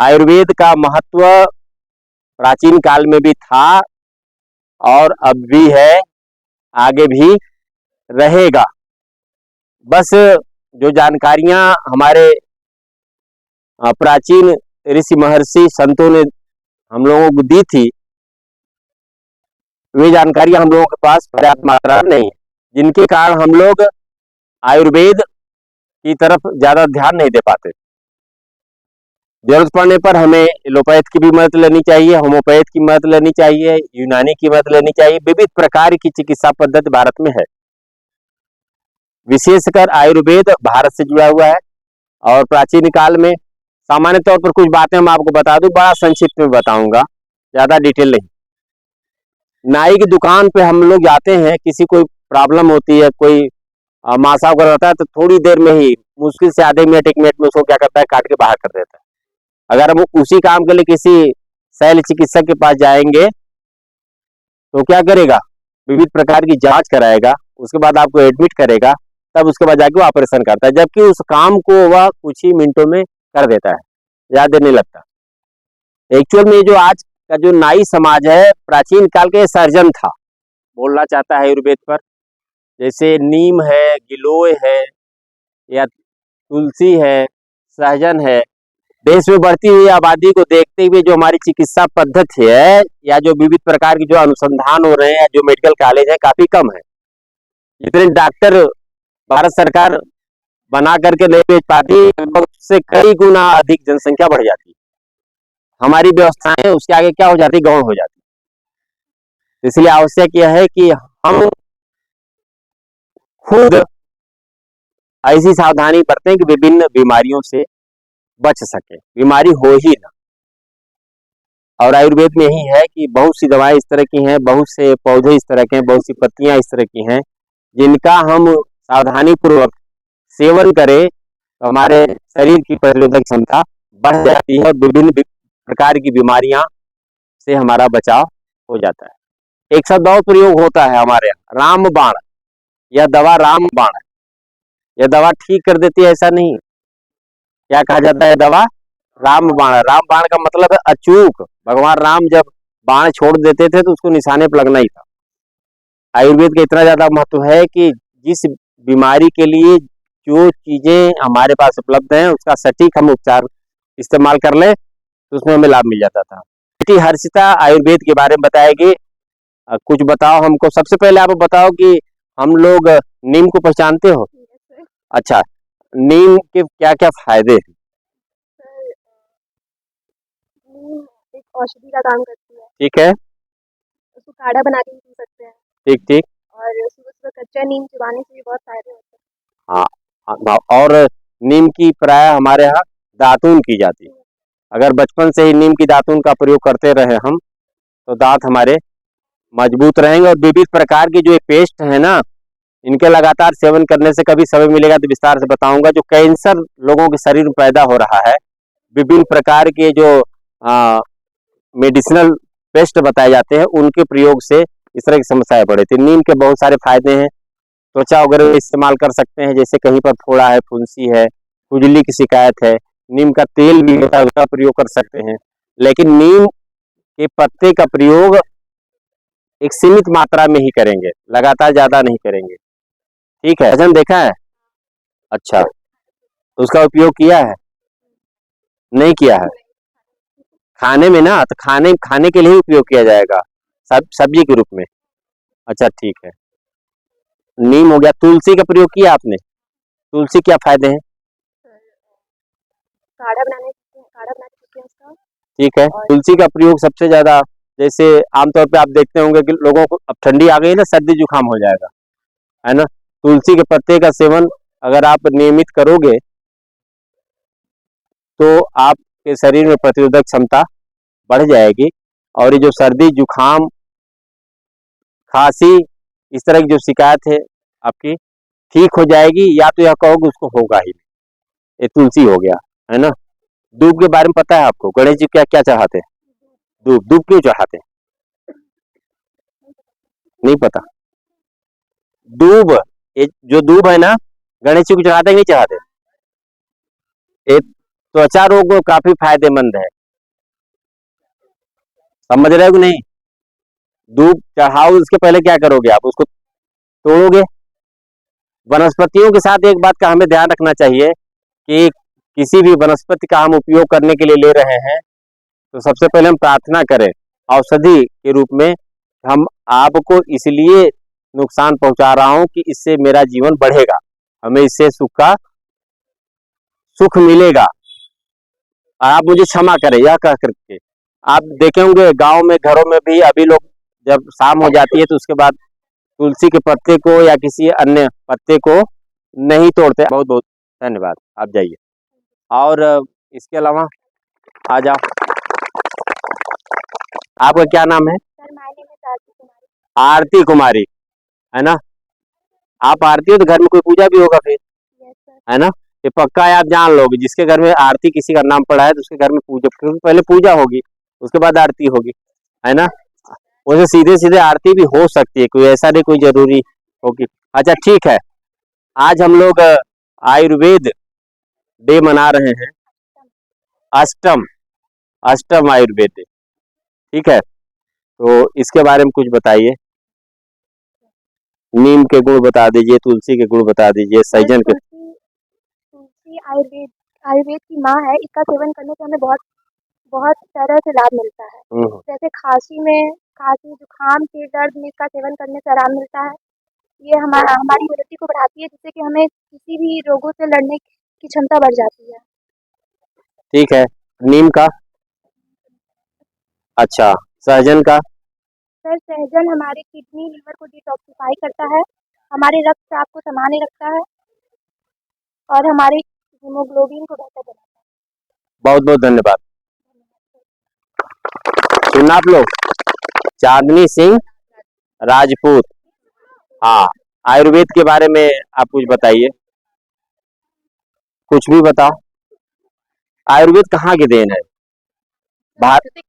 आयुर्वेद का महत्व प्राचीन काल में भी था और अब भी है, आगे भी रहेगा। बस जो जानकारियां हमारे प्राचीन ऋषि महर्षि संतों ने हम लोगों को दी थी, वे जानकारियां हम लोगों के पास पर्याप्त मात्रा में नहीं है, जिनके कारण हम लोग आयुर्वेद की तरफ ज्यादा ध्यान नहीं दे पाते। जरूरत पड़ने पर हमें एलोपैथ की भी मदद लेनी चाहिए, होम्योपैथ की मदद लेनी चाहिए, यूनानी की मदद लेनी चाहिए। विविध प्रकार की चिकित्सा पद्धति भारत में है। विशेषकर आयुर्वेद भारत से जुड़ा हुआ है और प्राचीन काल में सामान्य तौर पर कुछ बातें हम आपको बता दूं, बड़ा संक्षिप्त में बताऊंगा, ज्यादा डिटेल नहीं। नाई की दुकान पे हम लोग जाते हैं, किसी कोई प्रॉब्लम होती है, कोई मासा वगैरह होता है, तो थोड़ी देर में ही मुश्किल से आधे मिनट एक मिनट में उसको क्या करता है, काट के बाहर कर देता है। अगर हम उसी काम के लिए किसी शल्य चिकित्सक के पास जाएंगे तो क्या करेगा, विविध प्रकार की जांच कराएगा, उसके बाद आपको एडमिट करेगा, तब उसके बाद जाके वो ऑपरेशन करता है, जबकि उस काम को वह कुछ ही मिनटों में कर देता है, ज्यादा नहीं लगता। एक्चुअल में जो आज का जो नाई समाज है, प्राचीन काल के सर्जन था, बोलना चाहता है आयुर्वेद पर। जैसे नीम है, गिलोय है, या तुलसी है, सहजन है। देश में बढ़ती हुई आबादी को देखते हुए जो हमारी चिकित्सा पद्धति है, या जो विविध प्रकार की जो अनुसंधान हो रहे हैं, जो मेडिकल कॉलेज है, काफी कम है। जितने डॉक्टर भारत सरकार बना करके नहीं भेज पाती, उससे कई गुना अधिक जनसंख्या बढ़ जाती है। हमारी व्यवस्थाएं उसके आगे क्या हो जाती, गौण हो जाती। इसलिए आवश्यक यह है कि हम खुद ऐसी सावधानी बरतें कि विभिन्न बीमारियों से बच सके, बीमारी हो ही ना। और आयुर्वेद में यही है कि बहुत सी दवाएं इस तरह की हैं, बहुत से पौधे इस तरह के हैं, बहुत सी पत्तियां इस तरह की हैं, जिनका हम सावधानी पूर्वक सेवन करें तो हमारे शरीर की प्रतिरोधक क्षमता बढ़ जाती है और विभिन्न प्रकार की बीमारियां से हमारा बचाव हो जाता है। एक शब्द और प्रयोग होता है हमारे यहाँ, रामबाण। यह दवा रामबाण है, यह दवा ठीक कर देती है ऐसा नहीं। क्या कहा जाता है, दवा रामबाण। रामबाण का मतलब है अचूक। भगवान राम जब बाण छोड़ देते थे तो उसको निशाने पर लगना ही था। आयुर्वेद का इतना ज्यादा महत्व है कि जिस बीमारी के लिए जो चीजें हमारे पास उपलब्ध हैं, उसका सटीक हम उपचार इस्तेमाल कर ले तो उसमें हमें लाभ मिल जाता था। बेटी हर्षिता आयुर्वेद के बारे में बताएगी। कुछ बताओ हमको। सबसे पहले आप बताओ कि हम लोग नीम को पहचानते हो? अच्छा, नीम के क्या क्या फायदे हैं? नीम एक औषधि का काम करती है। ठीक है, उसको काढ़ा बना के भी पी सकते हैं। ठीक ठीक। और सुबह सुबह कच्चा नीम चबाने से भी बहुत फायदे होते हैं। हाँ, और नीम की प्राय हमारे यहाँ दातून की जाती है। अगर बचपन से ही नीम की दातून का प्रयोग करते रहे हम, तो दांत हमारे मजबूत रहेंगे। और विविध प्रकार की जो पेस्ट है ना, इनके लगातार सेवन करने से, कभी समय मिलेगा तो विस्तार से बताऊंगा, जो कैंसर लोगों के शरीर में पैदा हो रहा है, विभिन्न प्रकार के जो मेडिसिनल पेस्ट बताए जाते हैं, उनके प्रयोग से इस तरह की समस्याएं बढ़ी थी। नीम के बहुत सारे फायदे हैं। त्वचा वगैरह इस्तेमाल कर सकते हैं, जैसे कहीं पर फोड़ा है, फुंसी है, खुजली की शिकायत है, नीम का तेल भी होता है, उसका प्रयोग कर सकते हैं। लेकिन नीम के पत्ते का प्रयोग एक सीमित मात्रा में ही करेंगे, लगातार ज्यादा नहीं करेंगे, ठीक है? वजन देखा है? अच्छा, तो उसका उपयोग किया है? नहीं किया है? खाने में ना, तो खाने के लिए ही उपयोग किया जाएगा, सब्जी के रूप में। अच्छा, ठीक है। नीम हो गया। तुलसी का प्रयोग किया आपने? तुलसी क्या फायदे हैं? काढ़ा बना सकते हैं उसका। ठीक है। तुलसी का प्रयोग सबसे ज्यादा, जैसे आमतौर पे आप देखते होंगे कि लोगों को अब ठंडी आ गई ना, सर्दी जुकाम हो जाएगा, है ना? तुलसी के पत्ते का सेवन अगर आप नियमित करोगे तो आपके शरीर में प्रतिरोधक क्षमता बढ़ जाएगी, और ये जो सर्दी जुकाम खांसी इस तरह की जो शिकायत है आपकी ठीक हो जाएगी, या तो यह कहोगे उसको होगा ही। ये तुलसी हो गया, है ना? दूब के बारे में पता है आपको? गणेश जी क्या क्या चढ़ाते हैं? दूब। दूब क्यों चढ़ाते हैं? नहीं पता? दूब, ये जो दूब है ना, गणेश जी को चढ़ाते हैं कि नहीं चढ़ाते? त्वचा रोग को काफी फायदेमंद है। समझ रहे हो कि नहीं? धूप चढ़ाओ, उसके पहले क्या करोगे, आप उसको तोड़ोगे। वनस्पतियों के साथ एक बात का हमें ध्यान रखना चाहिए कि किसी भी वनस्पति का हम उपयोग करने के लिए ले रहे हैं तो सबसे पहले हम प्रार्थना करें औषधि के रूप में। हम आपको इसलिए नुकसान पहुंचा रहा हूं कि इससे मेरा जीवन बढ़ेगा, हमें इससे सुख मिलेगा, आप मुझे क्षमा करें, यह कह करके। आप देखे होंगे गांव में, घरों में भी अभी लोग जब शाम हो जाती है तो उसके बाद तुलसी के पत्ते को या किसी अन्य पत्ते को नहीं तोड़ते। बहुत बहुत धन्यवाद, आप जाइए। और इसके अलावा आ जाओ, आपका क्या नाम है? Sir my name is Aarti Kumari. Aarti Kumari, है ना? आप आरती हो तो घर में कोई पूजा भी होगा फिर, यस सर। है ना? ये पक्का है, आप जान लोगे जिसके घर में आरती किसी का नाम पड़ा है तो उसके घर में पूजा, क्योंकि पहले पूजा होगी उसके बाद आरती होगी, है ना? वैसे सीधे सीधे आरती भी हो सकती है, कोई ऐसा नहीं कोई जरूरी होगी। अच्छा ठीक है, आज हम लोग आयुर्वेद डे मना रहे हैं, अष्टम अष्टम आयुर्वेद डे, ठीक है? तो इसके बारे में कुछ बताइए। नीम के गुण बता दीजिए, तुलसी के गुण बता दीजिए, सर सहजन के। तुलसी तुलसी आयुर्वेद आयुर्वेद की माँ है। इसका सेवन करने से हमें बहुत बहुत तरह से लाभ मिलता है। हम्म, जैसे खांसी जुकाम सिर दर्द में इसका सेवन करने से आराम मिलता है। ये हमारी इम्यूनिटी को बढ़ाती है, जिससे कि हमें किसी भी रोगों से लड़ने की क्षमता बढ़ जाती है। ठीक है। नीम का? अच्छा, सहजन का? सर सहजन हमारे किडनी लीवर को डिटॉक्सिफाई करता है, हमारे रक्तचाप को संभाले रखता है और हमारे हीमोग्लोबिन को बेहतर बनाता है। बहुत बहुत धन्यवाद। सुना आप लोग? चांदनी सिंह राजपूत। हाँ, आयुर्वेद के बारे में आप कुछ बताइए, कुछ भी बताओ। आयुर्वेद कहाँ की देन है? भारत?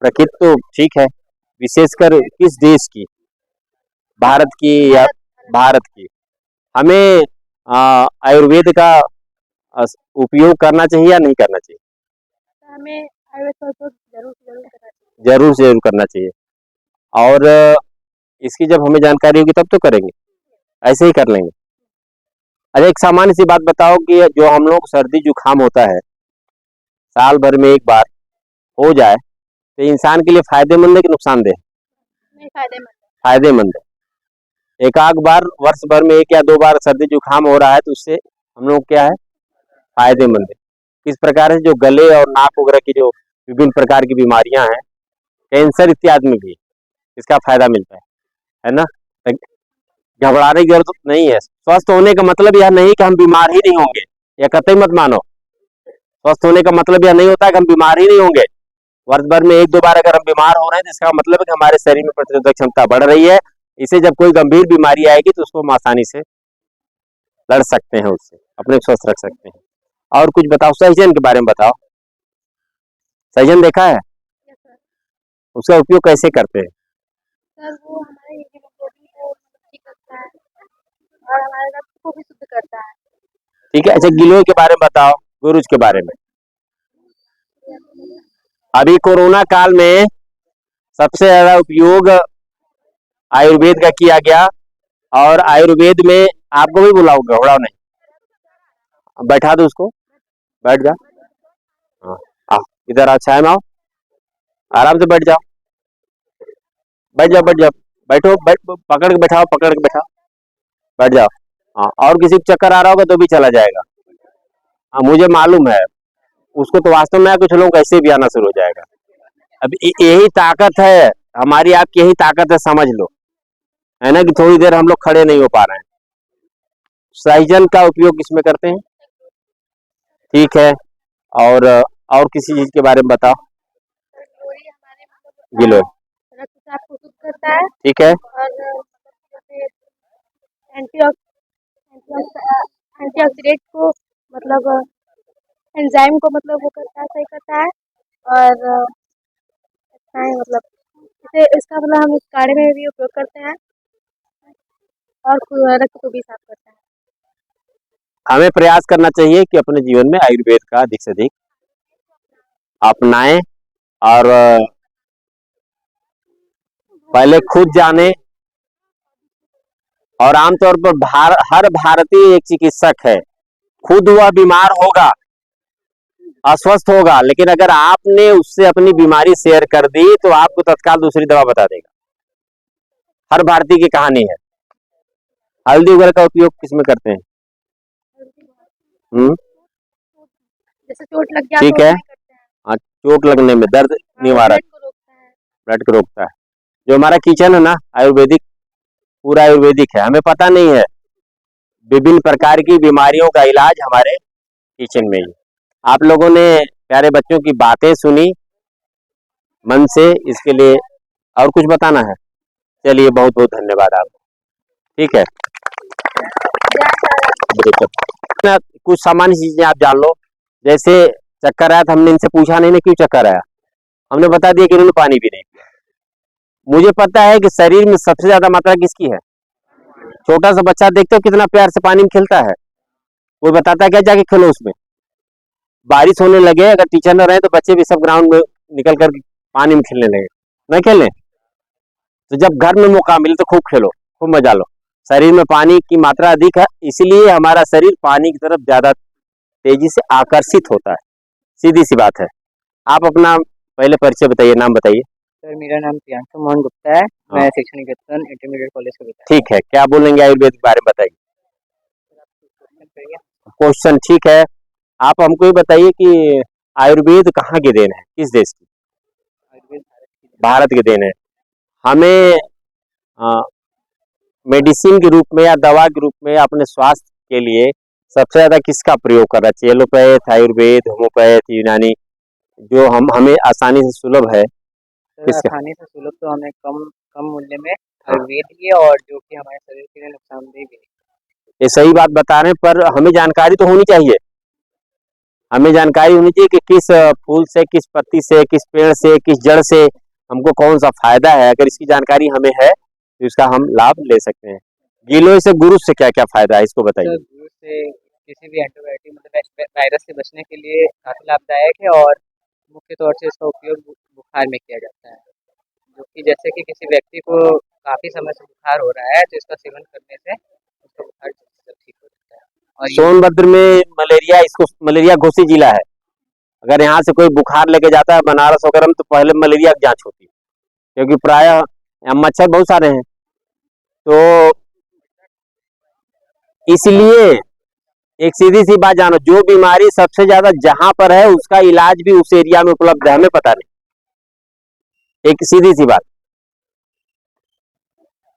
प्रकृति तो ठीक है, विशेषकर किस देश की? भारत की या भारत की? हमें आयुर्वेद का उपयोग करना चाहिए या नहीं करना चाहिए? तो हमें आयुर्वेद का उपयोग जरूर से जरूर करना चाहिए। जरूर से जरूर करना चाहिए। और इसकी जब हमें जानकारी होगी तब तो करेंगे, ऐसे ही कर लेंगे। अच्छा, एक सामान्य सी बात बताओ कि जो हम लोग सर्दी जुकाम होता है साल भर में एक बार हो जाए तो इंसान के लिए फायदेमंद है कि नुकसानदेह? नहीं, फायदेमंद है। फायदेमंद है। एक आध बार वर्ष भर में एक या दो बार सर्दी जुकाम हो रहा है तो उससे हम लोग क्या है, फायदेमंद है। किस प्रकार से जो गले और नाक वगैरह की जो विभिन्न प्रकार की बीमारियां हैं, कैंसर इत्यादि में भी इसका फायदा मिलता है ना? घबराने की जरूरत नहीं है। स्वस्थ होने का मतलब यह नहीं कि हम बीमार ही नहीं होंगे, यह कतई मत मानो। स्वस्थ होने का मतलब यह नहीं होता कि हम बीमार ही नहीं होंगे। वर्ष भर में एक दो बार अगर हम बीमार हो रहे हैं तो इसका मतलब है कि हमारे शरीर में प्रतिरोधक क्षमता बढ़ रही है। इसे जब कोई गंभीर बीमारी आएगी तो उसको हम आसानी से लड़ सकते हैं, उससे अपने को स्वस्थ रख सकते हैं। और कुछ बताओ, सहजन के बारे में बताओ। सहजन देखा है? Yes sir. उसका उपयोग कैसे करते हैं? सर वो हमारे हीमोग्लोबिन को ठीक रखता है और हमारे रक्त को भी शुद्ध करता है। ठीक है। अच्छा, गिलोय के बारे में बताओ, गुरुज के बारे में। अभी कोरोना काल में सबसे ज्यादा उपयोग आयुर्वेद का किया गया, और आयुर्वेद में आपको भी बुलाओ, घबराओ नहीं, बैठा दो उसको, बैठ जा। हाँ, आओ इधर आओ, छाया में आओ, आराम से बैठ जाओ, बैठ जाओ, बैठ जाओ, बैठो, पकड़ के बैठाओ, पकड़ के बैठाओ, बैठ जाओ। हाँ, और किसी को चक्कर आ रहा होगा तो भी चला जाएगा। हाँ, मुझे मालूम है, उसको तो वास्तव में कुछ लोग ऐसे भी आना शुरू हो जाएगा। अब यही ताकत है हमारी, आपकी यही ताकत है, समझ लो, है ना, कि थोड़ी देर हम लोग खड़े नहीं हो पा रहे हैं। सहजन का उपयोग किसमें करते हैं? ठीक है। और किसी चीज के बारे में बताओ। सर गिलोय हमारे गिलोय, रक्तचाप को शुद्ध करता है ठीक है। और जैसे एंटीऑक्सीडेंट को मतलब एंजाइम को मतलब वो करता है, सही करता है। और मतलब इसे इसका मतलब हम इस काढ़े में भी उपयोग करते हैं और रक्त को भी साफ करता है। हमें प्रयास करना चाहिए कि अपने जीवन में आयुर्वेद का अधिक से अधिक अपनाएं और पहले खुद जाने। और आमतौर पर हर भारतीय एक चिकित्सक है, खुद वह बीमार होगा, अस्वस्थ होगा, लेकिन अगर आपने उससे अपनी बीमारी शेयर कर दी तो आपको तत्काल दूसरी दवा बता देगा। हर भारतीय की कहानी है। हल्दी वगैरह का उपयोग किसमें करते हैं? जैसे चोट लग गया ठीक तो है। उसमें करते हैं। हाँ, चोट लगने में दर्द निवारक, ब्लड को रोकता है। ब्लड को रोकता है। जो हमारा किचन है ना, आयुर्वेदिक, पूरा आयुर्वेदिक है। हमें पता नहीं है, विभिन्न प्रकार की बीमारियों का इलाज हमारे किचन में ही। आप लोगों ने प्यारे बच्चों की बातें सुनी मन से, इसके लिए और कुछ बताना है? चलिए, बहुत बहुत धन्यवाद आपको। ठीक है, कुछ सामान्य चीजें आप जान लो। जैसे चक्कर आया तो हमने इनसे पूछा नहीं ना क्यों चक्कर आया, हमने बता दिया कि इन्होंने पानी भी नहीं पिया। मुझे पता है कि शरीर में सबसे ज्यादा मात्रा किसकी है। छोटा सा बच्चा देखते हो कितना प्यार से पानी में खेलता है, वो बताता है क्या जाके खेलो उसमें। बारिश होने लगे, अगर टीचर न रहे तो बच्चे भी सब ग्राउंड में निकल कर पानी में खेलने लगे, नहीं खेलने। तो जब घर में मौका मिले तो खूब खेलो, खूब मजा लो। शरीर में पानी की मात्रा अधिक है, इसलिए हमारा शरीर पानी की तरफ ज्यादा तेजी से आकर्षित होता है। सीधी सी बात है। आप अपना पहले परिचय बताइए, नाम बताइए। सर, मेरा नाम प्रियांशु मोहन गुप्ता है। मैं शिक्षा निकेतन इंटरमीडिएट कॉलेज का विद्यार्थी। ठीक है, क्या बोलेंगे आयुर्वेद के बारे में, बताइए। क्वेश्चन ठीक है। आप हमको ये बताइए कि आयुर्वेद कहाँ की देन है, किस देश की? आयुर्वेद भारत की देन है। हमें मेडिसिन के रूप में या दवा के रूप में अपने स्वास्थ्य के लिए सबसे ज्यादा किसका प्रयोग करना चाहिए? एलोपैथ, आयुर्वेद, होम्योपैथ, यूनानी, जो हमें आसानी से सुलभ है, किसका? आसानी से सुलभ तो हमें कम मूल्य में आयुर्वेद ही है, और जो कि हमारे शरीर के लिए नुकसानदेह भी है। ये सही बात बता रहे हैं, पर हमें जानकारी तो होनी चाहिए। हमें जानकारी होनी चाहिए कि किस फूल से, किस पत्ती से, किस पेड़ से, किस जड़ से हमको कौन सा फायदा है। अगर इसकी जानकारी हमें है तो इसका हम लाभ ले सकते हैं। गिलोय से, गुरु से क्या क्या फायदा है, इसको बताइए। गुरु से किसी भी एंटीबायोटिक मतलब वायरस से बचने के लिए काफी लाभदायक है, और मुख्य तौर से इसका उपयोग बुखार में किया जाता है। जो कि जैसे कि किसी व्यक्ति को काफी समय से बुखार हो रहा है तो इसका सेवन करने से उसका बुखार ठीक हो जाता है। और सोनभद्र में मलेरिया, इसको मलेरिया घोषित जिला है। अगर यहाँ से कोई बुखार लेके जाता है बनारस वगैरह में तो पहले मलेरिया की जांच होती है, क्योंकि प्रायः यहाँ मच्छर बहुत सारे हैं। तो इसलिए एक सीधी सी बात जानो, जो बीमारी सबसे ज्यादा जहां पर है उसका इलाज भी उस एरिया में उपलब्ध है, हमें पता नहीं। एक सीधी सी बात।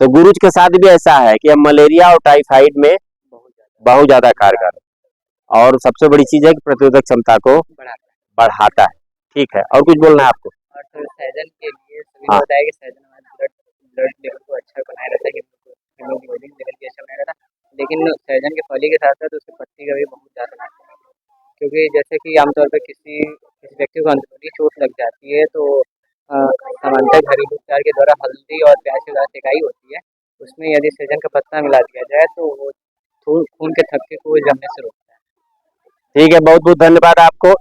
तो गुरुज के साथ भी ऐसा है कि अब मलेरिया और टाइफाइड में बहुत ज्यादा कारगर है, और सबसे बड़ी चीज है कि प्रतिरोधक क्षमता को बढ़ाता है। ठीक है, और कुछ बोलना है आपको? और तो सहजन के लिए सभी को बताया कि सहजन हमारे ब्लड लेवल को अच्छा बनाए रहता है, हीमोग्लोबिन लेवल भी अच्छा बनाए रहता है। लेकिन सहजन के फली के साथ साथ उसकी पत्ती का भी बहुत ज़्यादा महत्व है, क्योंकि जैसे कि आमतौर पर किसी व्यक्ति को अंदरूनी चोट लग जाती है तो सामान्यतः घरेलू उपचार के द्वारा हल्दी और प्याज के साथ सेकाई होती है। उसमें यदि सहजन का पत्ता मिला दिया जाए तो वो खून के थक्के को जमने से रोकता है। ठीक है, बहुत बहुत धन्यवाद आपको।